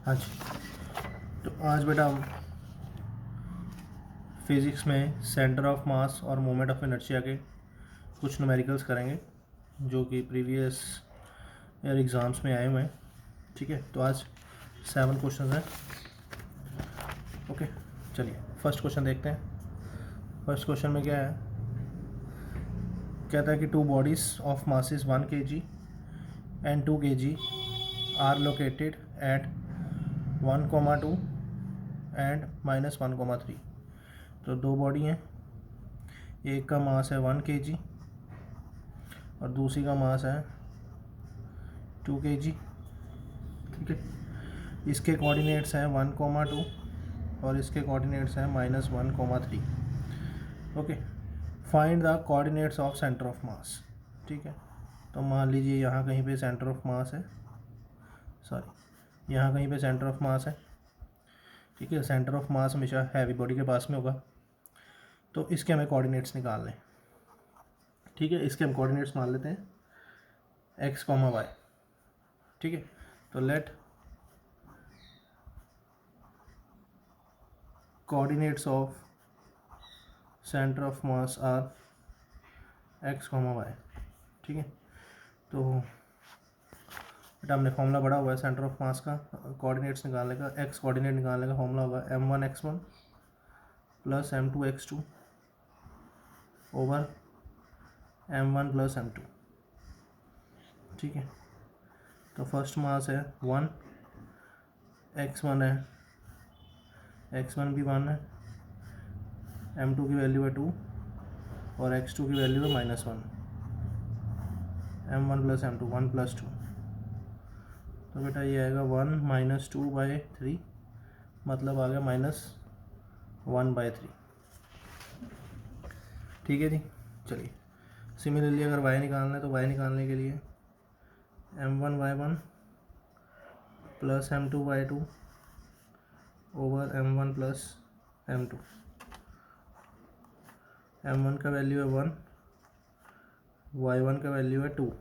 हाँ जी। तो आज बेटा हम फिज़िक्स में सेंटर ऑफ मास और मोमेंट ऑफ इनर्शिया के कुछ न्यूमेरिकल्स करेंगे जो कि प्रीवियस ईयर एग्ज़ाम्स में आए हुए हैं। ठीक है, तो आज 7 क्वेश्चन हैं। ओके, चलिए फर्स्ट क्वेश्चन देखते हैं। फर्स्ट क्वेश्चन में क्या है, कहता है कि 2 bodies of masses 1 kg and 2 kg are located at 1,2 and -1,3। तो 2 बॉडी हैं, एक का मास है 1 kg और दूसरी का मास है 2 kg। ठीक है, इसके कोऑर्डिनेट्स हैं 1,2 और इसके कोऑर्डिनेट्स हैं -1,3। Okay, find the coordinates of centre of मास। ठीक है, तो मान लीजिए यहाँ कहीं पे सेंटर ऑफ मास है, यहाँ कहीं पे सेंटर ऑफ मास है। ठीक है, सेंटर ऑफ मास हमेशा हैवी बॉडी के पास में होगा, तो इसके हमें कोऑर्डिनेट्स निकालने। ठीक है, इसके हम कोऑर्डिनेट्स मान लेते हैं x, y। ठीक है, तो let coordinates of centre of mass are x, y। ठीक है, तो बेटा हमने फॉर्मूला पढ़ा हुआ है सेंटर ऑफ मास का कोऑर्डिनेट्स निकालने का। x कोऑर्डिनेट निकालने का फॉर्मूला होगा m1x1 plus m2x2 over m1 plus m2। ठीक है, तो फर्स्ट मास है 1, x1 है, x1 भी 1 है, m2 की वैल्यू है 2 और x2 की वैल्यू है -1। m1 प्लस m2 1 प्लस 2, तो बेटा ये आएगा 1 - 2/3, मतलब आ गया -1/3। ठीक है जी, चलिए सिमिलरली अगर y निकालना है तो y निकालने के लिए m1/1 plus m2/2 over m1 plus m2। m1 का वैल्यू है 1, y1 का वैल्यू है 2,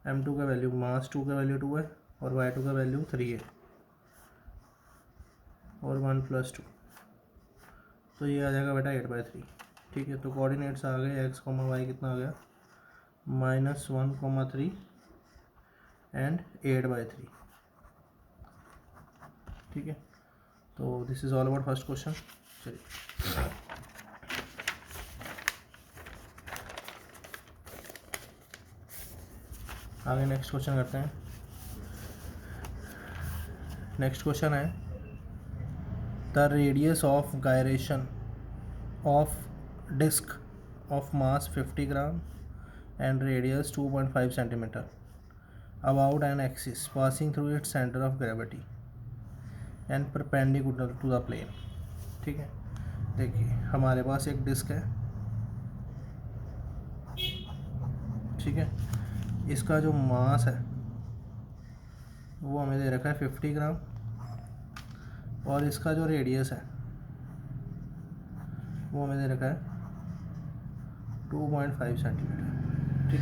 m2 का वैल्यू मास 2 का वैल्यू 2 है और y2 का वैल्यू 3 है और 1 प्लस 2, तो ये आ जाएगा बेटा 8/3। ठीक है, तो कोऑर्डिनेट्स आ गए x, y कितना आ गया -1,3 एंड 8/3। ठीक है, तो this is all about first question. चलिए आगे नेक्स्ट क्वेश्चन करते हैं। नेक्स्ट क्वेश्चन है the radius of gyration of disc of mass 50 gram and radius 2.5 centimeter about an axis passing through its center of gravity and perpendicular to the plane। ठीक है, देखिए हमारे पास एक डिस्क है। ठीक है, इसका जो मास है वो हमें दे रखा है 50 ग्राम और इसका जो रेडियस है वो हमें दे रखा है 2.5 सेंटीमीटर। ठीक,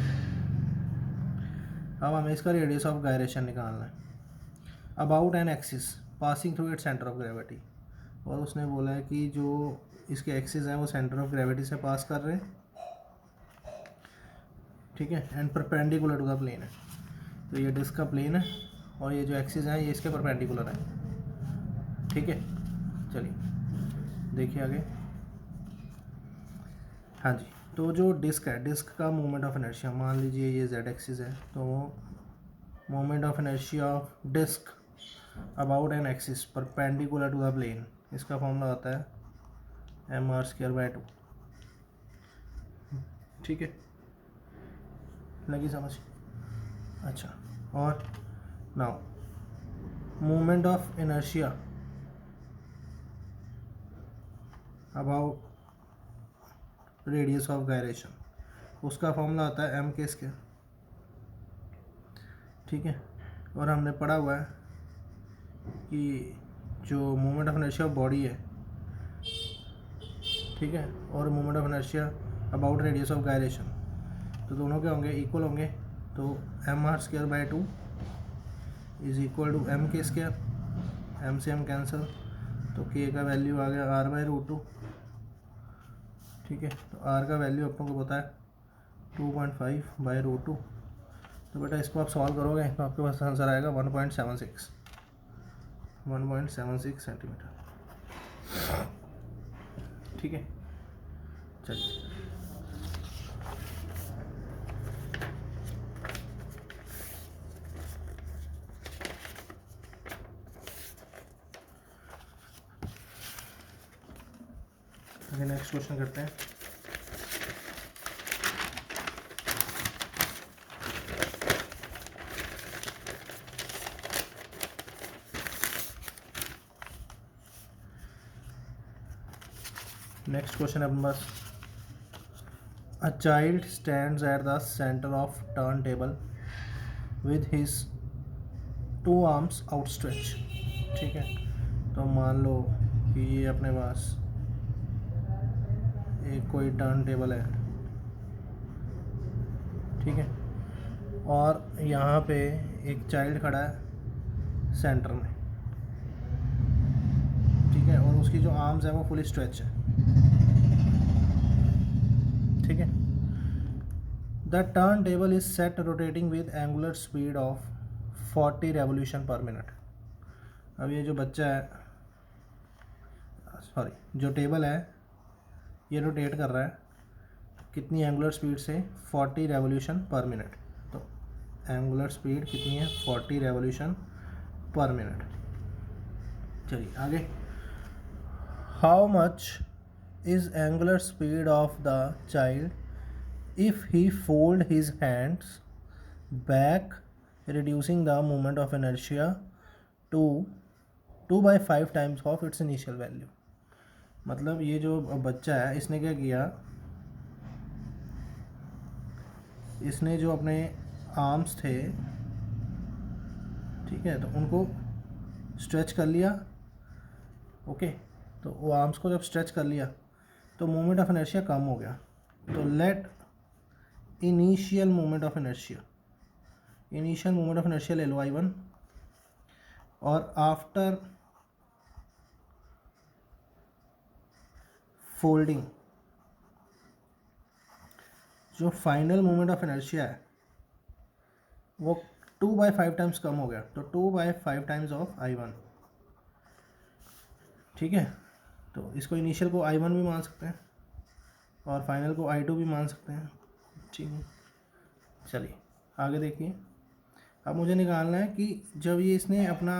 अब हमें इसका रेडियस ऑफ गायरेशन निकालना है about an axis passing through it centre of gravity, और उसने बोला है कि जो इसके एक्सिस हैं वो सेंटर ऑफ ग्रेविटी से पास कर रहे हैं। ठीक है, and perpendicular to the plane है, तो ये डिस्क का प्लेन है और ये जो एक्सिस हैं ये इसके परपेंडिकुलर है। ठीक है, चलिए देखिए आगे। हाँ जी, तो जो डिस्क है, डिस्क का मोमेंट ऑफ इनर्शिया, मान लीजिए ये z एक्सिस है, तो moment of inertia of disc about an axis perpendicular to the plane, इसका फॉर्मूला होता है mr²/2। ठीक है, लगी समझ? अच्छा, और now moment of inertia about radius of gyration, उसका फॉर्मूला होता है m²। ठीक है, और हमने पढ़ा हुआ है कि जो moment of inertia of body है, ठीक है, और moment of inertia about radius of gyration, तो दोनों के होंगे इक्वल होंगे, तो mr²/2 is equal to m k square, m से एम कैंसिल, तो के का वैल्यू आ गया आर बाई रूट टू। ठीक है, तो आर का वैल्यू अपन को पता है 2.5 बाई रूट टू। तो बेटा इसको आप सॉल्व करोगे तो आपके पास आंसर आएगा 1.76 सेंटीमीटर। ठीक है, चलिए आगे नेक्स्ट क्वेश्चन करते हैं। नेक्स्ट क्वेश्चन है अपने पास, a child stands at the centre of turn table with his 2 arms outstretch. ठीक है, तो मान लो कि ये अपने पास एक कोई टर्न टेबल है। ठीक है, और यहाँ पे एक चाइल्ड खड़ा है सेंटर में। ठीक है, और उसकी जो आर्म्स है वो फुल स्ट्रेच है। ठीक है, the turn table is set rotating with angular speed of 40 revolution पर मिनट। अब ये जो बच्चा है, सॉरी, जो टेबल है ये रोटेट कर रहा है कितनी एंगुलर स्पीड से, 40 रेवोल्यूशन पर मिनट। तो एंगुलर स्पीड कितनी है, 40 रेवोल्यूशन पर मिनट। चलिए आगे, how much is angular speed of the child if he fold his hands back reducing the moment of inertia to 2/5 times of its initial value. मतलब ये जो बच्चा है इसने क्या किया, इसने जो अपने आर्म्स थे, ठीक है, तो उनको स्ट्रेच कर लिया। ओके, तो वो आर्म्स को जब स्ट्रेच कर लिया तो मोमेंट ऑफ इनर्शिया कम हो गया। तो let initial moment of inertia, initial moment of inertia ले लो I1, और आफ्टर फोल्डिंग जो फाइनल मोमेंट ऑफ इनर्शिया है वो 2/5 टाइम्स कम हो गया। तो 2/5 टाइम्स ऑफ I1। ठीक है, तो इसको इनिशियल को I1 भी मान सकते हैं और फाइनल को I2 भी मान सकते हैं। ठीक है, चलिए आगे देखिए। अब मुझे निकालना है कि जब ये इसने अपना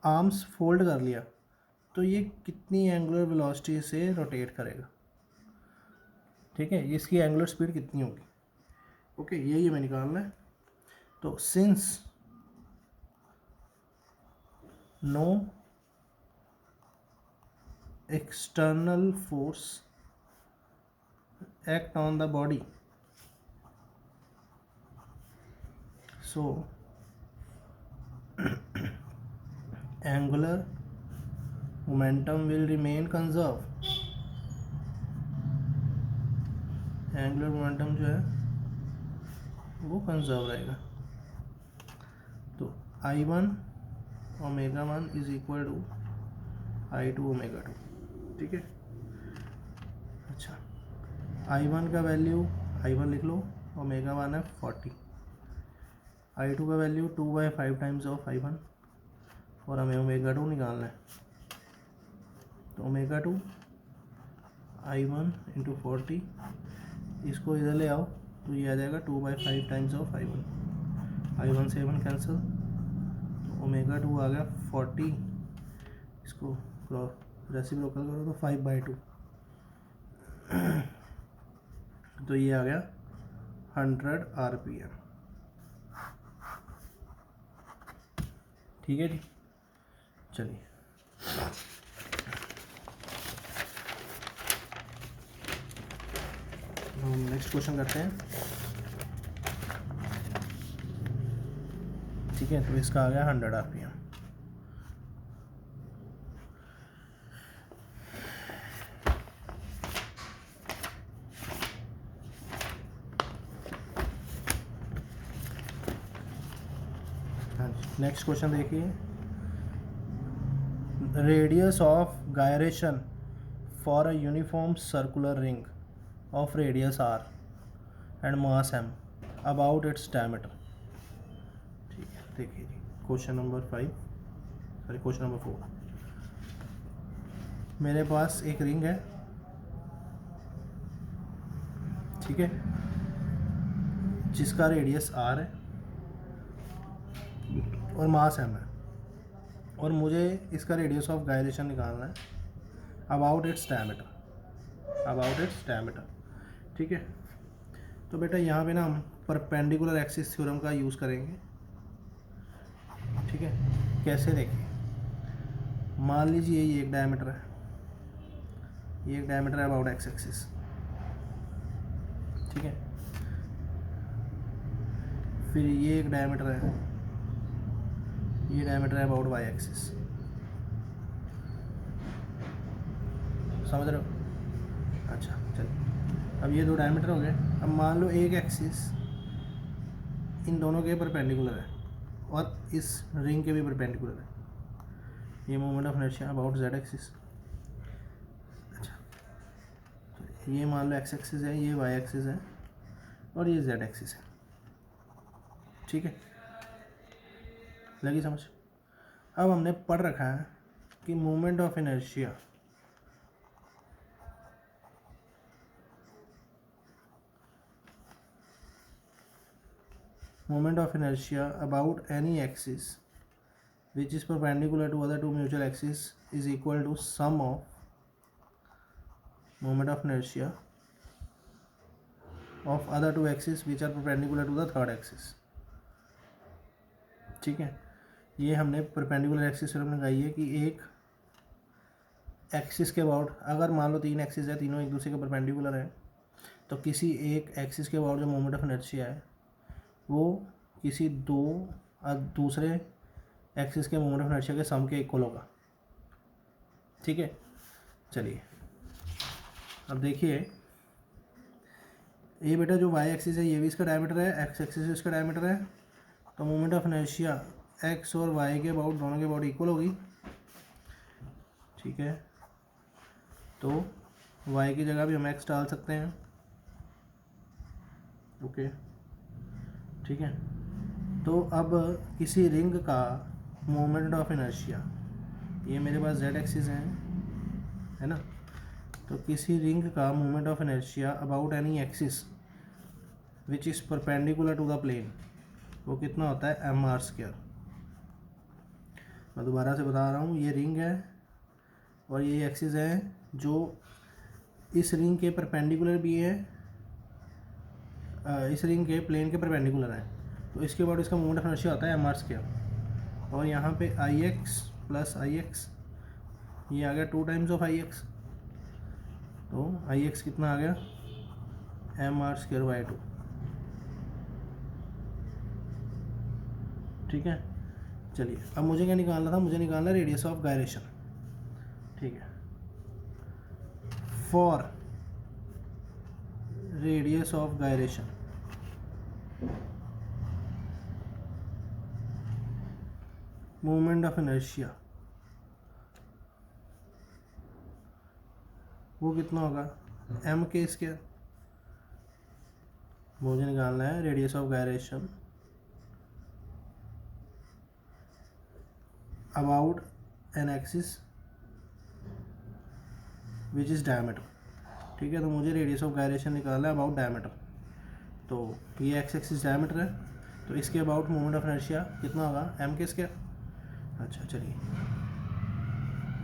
आर्म्स फोल्ड कर लिया तो ये कितनी एंगुलर वेलोसिटी से रोटेट करेगा। ठीक है, इसकी एंगुलर स्पीड कितनी होगी। ओके, यही हमें निकालना है। तो since no external force act on the body, so angular momentum will remain conserved। Angular momentum जो है वो कंजर्व रहेगा। तो I1 ω1 is equal to I2 ω2। ठीक है, अच्छा, I1 का वैल्यू, I1 लिख लो, ω1 है 40, I2 का वैल्यू 2/5 टाइम्स ऑफ I1, और हमें ω2 निकालना है। तो ω2 I1 इंटू 40, इसको इधर ले आओ तो ये आ जाएगा 2/5 टाइम्स ऑफ I1, I1 से I1 कैंसिल, तो ω2 आ गया 40, इसको रेसिप्रोकल करो तो 5/2, तो ये आ गया 100 RPM। ठीक है जी, चलिए हम नेक्स्ट क्वेश्चन करते हैं। ठीक है, तो इसका आ गया 100 RPM। हाँ जी, नेक्स्ट क्वेश्चन देखिए। Radius of gyration for a uniform circular ring of radius R and mass M about its diameter. ठीक है, देखिए जी, question number 5, sorry question number 4। मेरे पास एक रिंग है, ठीक है, जिसका रेडियस आर है और मास एम है, और मुझे इसका रेडियस ऑफ गायरेशन निकालना है अबाउट इट्स डायमीटर, ठीक है। तो बेटा यहाँ पे ना हम परपेंडिकुलर एक्सिस थ्योरम का यूज़ करेंगे, ठीक है। कैसे, देखिए, मान लीजिए ये एक डायमीटर है, ये एक डायमीटर है अबाउट एक्स एक्सिस, ठीक है। फिर ये एक डायमीटर है, ये डायमीटर है अबाउट वाई एक्सिस, समझ रहे हो? अच्छा चलिए, अब ये दो डायमीटर हो गए। अब मान लो एक एक्सिस इन दोनों के परपेंडिकुलर है और इस रिंग के भी परपेंडिकुलर है। ये moment of inertia about Z axis. अच्छा, तो ये मान लो एक्स एक्सिस है, ये वाई एक्सिस है और ये जेड एक्सिस है, ठीक है, लगी समझ? अब हमने पढ़ रखा है कि moment of inertia about any axis which is perpendicular to other two mutual axes is equal to sum of moment of inertia of other two axes which are perpendicular to the third axis, ठीक है। ये हमने perpendicular axis theorem लगाई है कि एक axis के about, अगर मान लो तीन एक्सिस है, तीनों एक दूसरे के परपेंडिकुलर है, तो किसी एक एक्सिस के अबाउट जो मोमेंट ऑफ इनर्शिया है वो किसी दूसरे एक्सिस के मोमेंट ऑफ इनर्शिया के सम के इक्वल होगा, ठीक है। चलिए अब देखिए, ये बेटा जो वाई एक्सिस है ये भी इसका डायमीटर है, एक्स एक्सिस इसका डायमीटर है, तो मोमेंट ऑफ इनर्शिया एक्स और वाई के अबाउट, दोनों के अबाउट इक्वल होगी, ठीक है। तो वाई की जगह भी हम एक्स डाल सकते हैं, ओके, ठीक है। तो अब किसी रिंग का मोमेंट ऑफ इनर्शिया, ये मेरे पास जेड एक्सिस है ना, तो किसी रिंग का moment of inertia about any axis which is perpendicular to the plane, वो कितना होता है, एम आर स्क्वायर। मैं दोबारा से बता रहा हूँ, ये रिंग है और ये एक्सिस है जो इस रिंग के परपेंडिकुलर भी है, इस रिंग के प्लेन के परपेंडिकुलर है, तो इसके बाद इसका मोमेंट ऑफ इनर्शिया होता है एम आर स्क्वायर। और यहाँ पे आई एक्स प्लस आई एक्स, ये आ गया 2 टाइम्स ऑफ आई एक्स, तो आई एक्स कितना आ गया, एम आर स्क्वायर बाई 2, ठीक है। चलिए अब मुझे क्या निकालना था, मुझे निकालना रेडियस ऑफ गायरेशन, ठीक है। For radius of gyration moment of inertia वो कितना होगा, एम के स्क्वायर। मुझे निकालना है radius of gyration about an axis which is diameter, ठीक है। तो मुझे रेडियस ऑफ गायरेशन निकालना है अबाउट डायमीटर, तो ये एक्स एक्सिस डायमीटर है, तो इसके अबाउट मोमेंट ऑफ इनर्शिया कितना होगा, एम के स्क्वायर। अच्छा चलिए,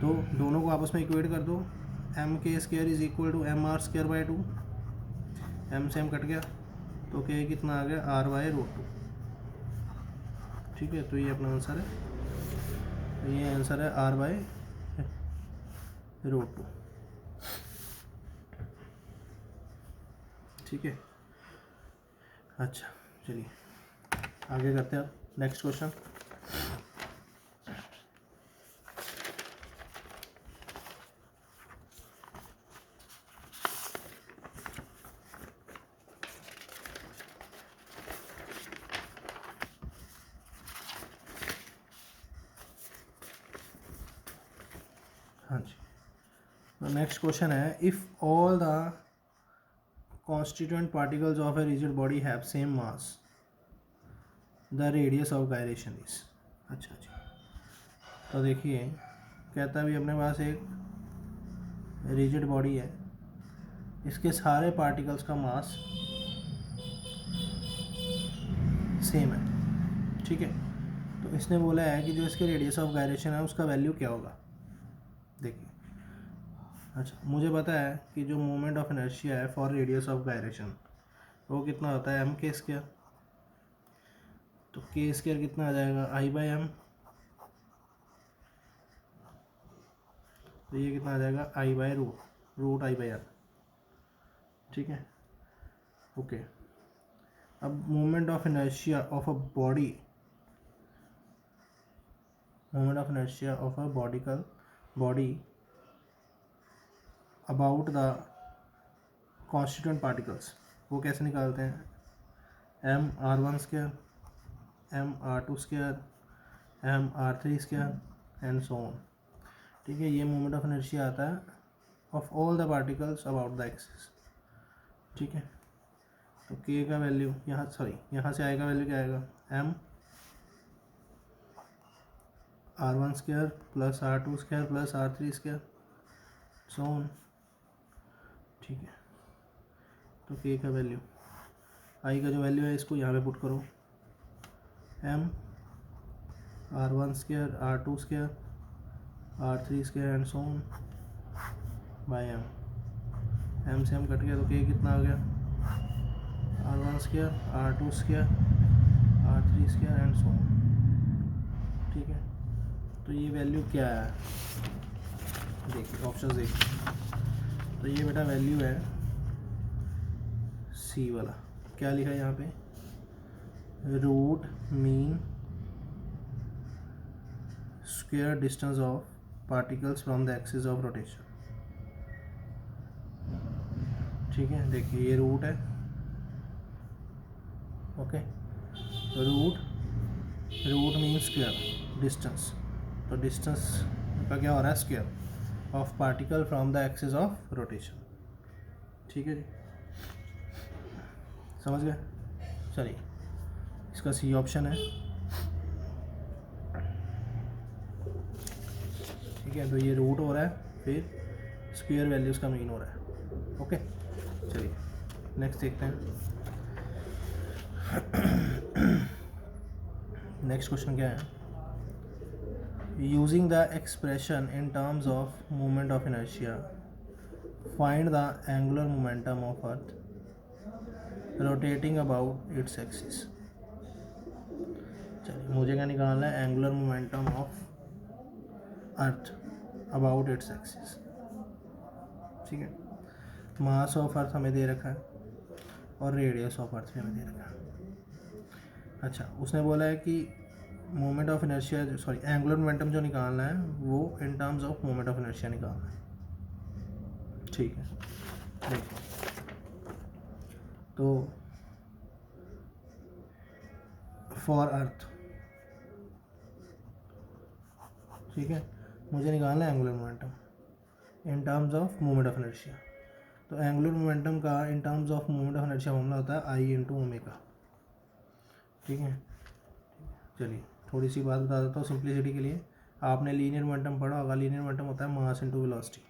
तो दोनों को आपस में इक्वेट कर दो, m k square is equal to m r square by 2, m से एम कट गया, तो के कितना आ गया, आर बाई रूट 2, ठीक है। तो ये अपना आंसर है, ये आंसर है आर बाई रूट 2, ठीक है। अच्छा चलिए आगे करते हैं, नेक्स्ट क्वेश्चन। हाँ जी, तो नेक्स्ट क्वेश्चन है, if all the constituent particles of a rigid body have same mass, the radius of gyration is। अच्छा जी, तो देखिए कहता भी अपने पास एक रिजिड बॉडी है, इसके सारे पार्टिकल्स का मास सेम है, ठीक है। तो इसने बोला है कि जो इसके रेडियस ऑफ गायरेशन है उसका वैल्यू क्या होगा। देखिए, अच्छा मुझे पता है कि जो मोमेंट ऑफ इनर्शिया है फॉर रेडियस ऑफ गायरेशन वो कितना होता है, एम के स्क्वायर। तो के स्क्वायर कितना आ जाएगा, आई बाई एम। तो ये कितना आ जाएगा, I by root I by M, ठीक है। ओके, अब moment of inertia of a body, moment of inertia of a body about the constituent particles, वो कैसे निकालते हैं, M are one square, M R two square, M R three square and so on, ठीक है। ये moment of inertia आता है of all the particles about the axis, ठीक है। तो के का वैल्यू यहाँ से आई का वैल्यू क्या आएगा, m are one square plus r two square plus r three square so on, ठीक है। तो के का वैल्यू, आई का जो वैल्यू है इसको यहाँ पे पुट करो, m are one square r two square r three square and so on by m से एम कट गया तो के कितना आ गया, r one square r two square r three square and so on, ठीक है। तो ये वैल्यू क्या है, देखिए ऑप्शन देखिए। तो ये बेटा वैल्यू है सी वाला, क्या लिखा है यहाँ पे, root mean square distance of particles from the axis of rotation, ठीक है। देखिए ये रूट है, okay. Root mean square distance, तो डिस्टेंस का क्या हो रहा है, square of particle from the axis of rotation, ठीक है जी, समझ गए। चलिए इसका सी ऑप्शन है, ठीक है। तो ये रूट हो रहा है, फिर स्क्वायर वैल्यूज़ का मीन हो रहा है, ओके। चलिए नेक्स्ट देखते हैं। नेक्स्ट क्वेश्चन क्या है, using the expression in terms of moment of inertia find the angular momentum of earth rotating about its axis. चलिए मुझे क्या निकालना है, angular momentum of earth about its axis, ठीक है। मास ऑफ अर्थ हमें दे रखा है और रेडियस ऑफ अर्थ भी हमें दे रखा है। अच्छा उसने बोला है कि moment of inertia angular momentum जो निकालना है वो in terms of moment of inertia निकालना है, ठीक है। देखिए तो फॉर अर्थ, ठीक है, मुझे निकालना है angular momentum in terms of moment of inertia. तो एंगुलर मोमेंटम का in terms of moment of inertia formula होता है आई इंटू ओमेगा, ठीक है। चलिए थोड़ी सी बात बता देता हूँ सिंप्लिसिटी के लिए। आपने लीनियर मोमेंटम पढ़ा होगा, लीनियर मोमेंटम होता है मास इंटू वेलोसिटी,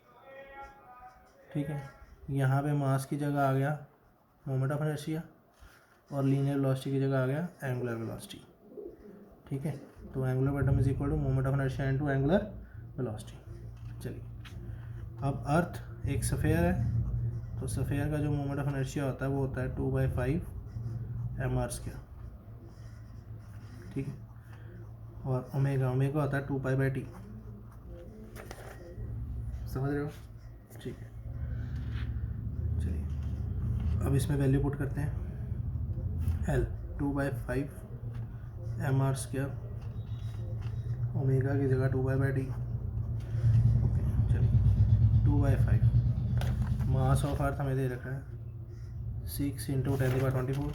ठीक है। यहाँ पे मास की जगह आ गया मोमेंट ऑफ इनर्शिया और लीनियर वेलोसिटी की जगह आ गया एंगुलर वेलोसिटी, ठीक है। तो angular momentum is equal to moment of inertia into angular velocity. चलिए अब अर्थ एक सफ़ेयर है, तो सफ़ेयर का जो मोमेंट ऑफ इनर्शिया होता है वो होता है 2/5 mr², ठीक है। और ओमेगा होता है 2π/t, समझ रहे हो, ठीक है। चलिए अब इसमें वैल्यू पुट करते हैं, L 2/5 mr², ओमेगा की जगह 2π/t, ओके। चलिए 2/5, मास ऑफ अर्थ हमें दे रखा है 6 × 10⁻²⁴,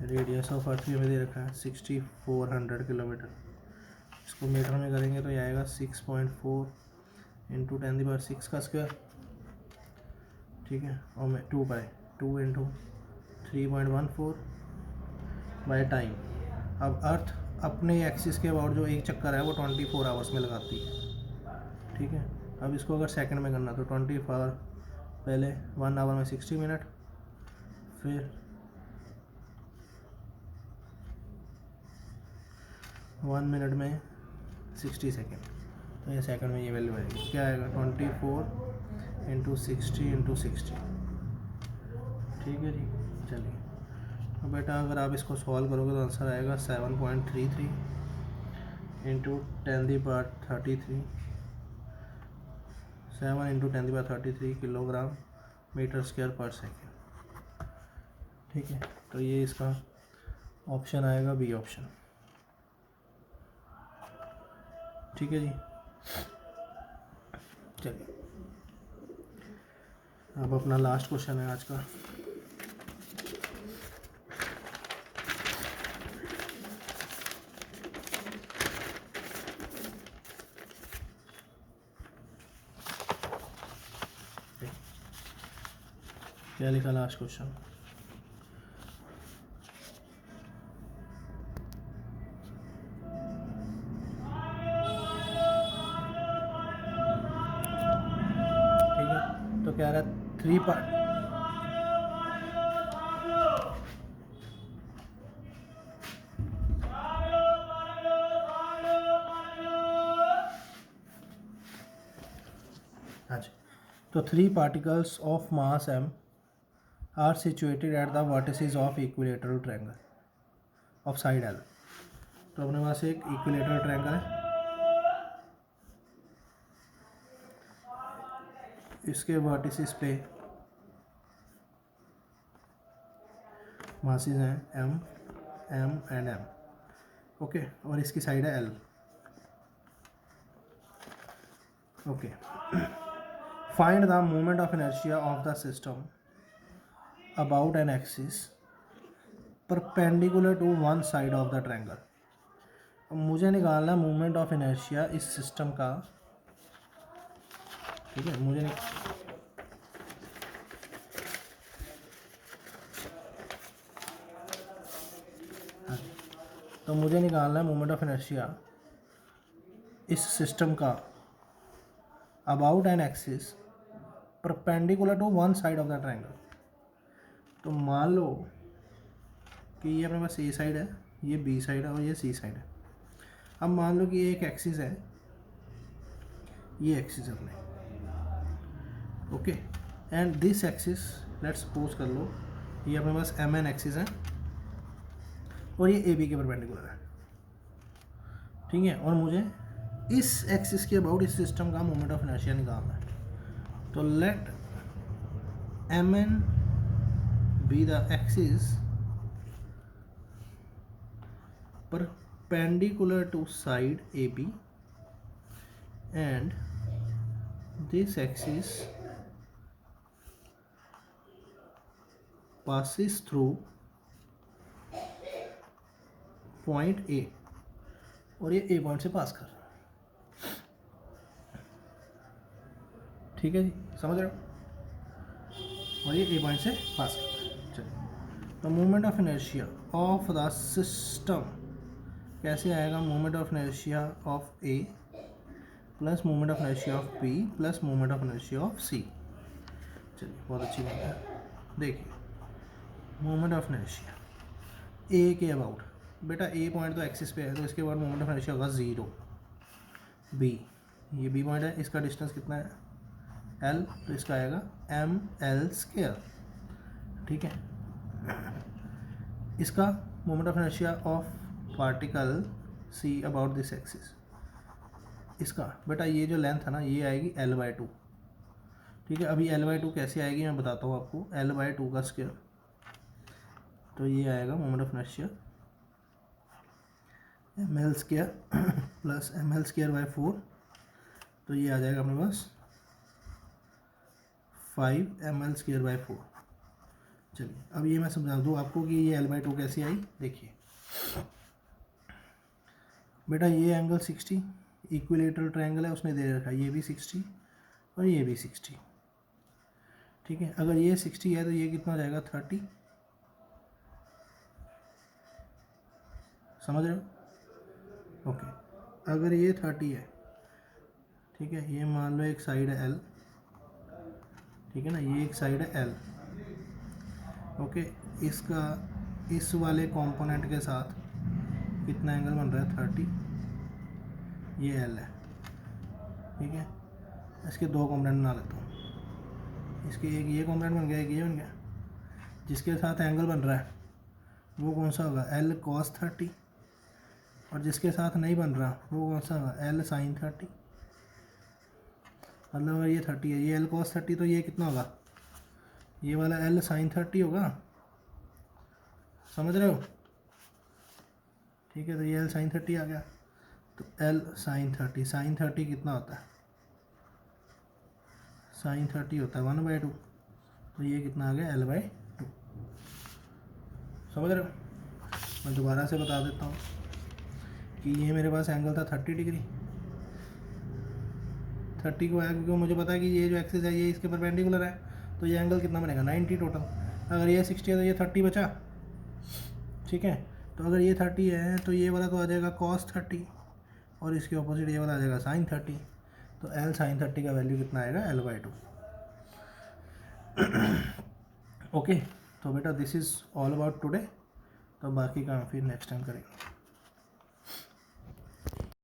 रेडियस ऑफ अर्थ भी हमें दे रखा है 6400 किलोमीटर, इसको मीटर में करेंगे तो ये आएगा 6.4 इंटू 10⁶ का स्क्वायर, ठीक है, और मैं 2 इंटू 3.14 बाय टाइम। अब अर्थ अपने एक्सिस के अबाउट जो एक चक्कर है वो 24 आवर्स में लगाती है, ठीक है। अब इसको अगर सेकंड में करना तो 24 पहले 1 आवर में 60 मिनट, फिर 1 मिनट में 60 सेकेंड, तो ये सेकंड में ये वैल्यू आएगी, क्या आएगा 24 इंटू 60 इंटू 60, ठीक है जी। चलिए तो बेटा अगर आप इसको सॉल्व करोगे तो आंसर आएगा 7.33 into 10⁻33, 7 into 10⁻33 kilogram metre square पर सेकेंड, ठीक है। तो ये इसका ऑप्शन आएगा बी ऑप्शन, ठीक है जी। चलिए अब अपना लास्ट क्वेश्चन है आज का। क्या लिखा लास्ट क्वेश्चन? ठीक है, तो कह रहा है 3 पार्ट, तो 3 particles of mass m are situated at the vertices of equilateral triangle of side L। तो अपने पास एक इक्विलेटरल ट्रायंगल है, इसके वर्टिसेस पे मासेस हैं m, m and m, okay, और इसकी साइड है L, okay. Find the moment of inertia of the system about an axis perpendicular to one side of the triangle. अब मुझे निकालना है मोमेंट ऑफ इनर्शिया इस सिस्टम का, ठीक है, मुझे निकालना है मोमेंट ऑफ इनर्शिया इस सिस्टम का about an axis perpendicular to one side of the triangle. तो मान लो कि ये अपने पास ए साइड है, ये बी साइड है और ये सी साइड है। अब मान लो कि ये एक एक्सिस है, ये एक्सिस है अपने, okay, and this axis let's suppose कर लो ये अपने पास एम एन एक्सिस है और ये ए बी के परपेंडिकुलर है, ठीक है। और मुझे इस एक्सिस के अबाउट इस सिस्टम का मोमेंट ऑफ इनर्शिया निकालना है। तो let m n be the axis perpendicular to side AB and this axis passes through point A और ये A पॉइंट से पास कर रहा है, ठीक है जी, समझ रहे हो, और ये A पॉइंट से पास कर रहा है। चलिए तो moment of inertia of the system कैसे आएगा? Moment of inertia of A plus moment of inertia of B plus moment of inertia of C. चलिए बहुत अच्छी बात है, देखिए मोमेंट ऑफ इनर्शिया ए के अबाउट, बेटा ए पॉइंट तो एक्सिस पे है तो इसके बाद मोमेंट ऑफ इनर्शिया होगा 0। बी, ये बी पॉइंट है, इसका डिस्टेंस कितना है एल, तो इसका आएगा एम एल स्क्वायर, ठीक है। इसका moment of inertia of particle see about this axis, इसका बेटा ये जो लेंथ है ना ये आएगी L/2, ठीक है। अभी L/2 कैसे आएगी मैं बताता हूँ आपको, L/2 का स्क्वायर, तो ये आएगा moment of inertia ml square plus ml square by 4, तो ये आ जाएगा अपने पास 5 ml स्क्वायर बाय 4। चलिए अब ये मैं समझा दूँ आपको कि ये L/2 कैसे आई। देखिए बेटा ये एंगल 60, इक्विलेटरल ट्रायंगल है, उसने दे रखा है ये भी 60 और ये भी 60, ठीक है। अगर ये 60 है तो ये कितना हो जाएगा 30, समझ रहे हो? ओके, अगर ये 30 है, ठीक है, ये मान लो एक साइड है L, ठीक है ना, ये एक साइड है L, ओके, इसका इस वाले कंपोनेंट के साथ कितना एंगल बन रहा है 30, ये L है, ठीक है। इसके दो कंपोनेंट बना लेता हूँ, इसके एक ये कंपोनेंट बन गया, एक ये बन गया। जिसके साथ एंगल बन रहा है वो कौन सा होगा, L cos 30, और जिसके साथ नहीं बन रहा वो कौन सा होगा, L sin 30। मतलब अगर ये 30 है, ये L cos 30, तो ये कितना होगा, ये वाला L sin 30 होगा, समझ रहे हो? ठीक है, तो ये L sin 30 आ गया, तो L sin 30, sin 30 कितना होता है, sin 30 होता है 1/2, तो ये कितना आ गया L/2, समझ रहे हो? मैं दोबारा से बता देता हूँ कि ये मेरे पास एंगल था 30 डिग्री, 30 को आया क्योंकि मुझे पता है कि ये जो एक्सिस है ये इसके परपेंडिकुलर है, तो ये एंगल कितना बनेगा 90 टोटल। अगर ये 60 है तो ये 30 बचा, ठीक है। तो अगर ये 30 है तो ये वाला तो आ जाएगा cos 30, और इसके ऑपोजिट ये वाला आ जाएगा sin 30, तो L sin 30 का वैल्यू कितना आएगा L/2। ओके, तो बेटा this is all about today, तो बाकी काम फिर नेक्स्ट टाइम करेंगे।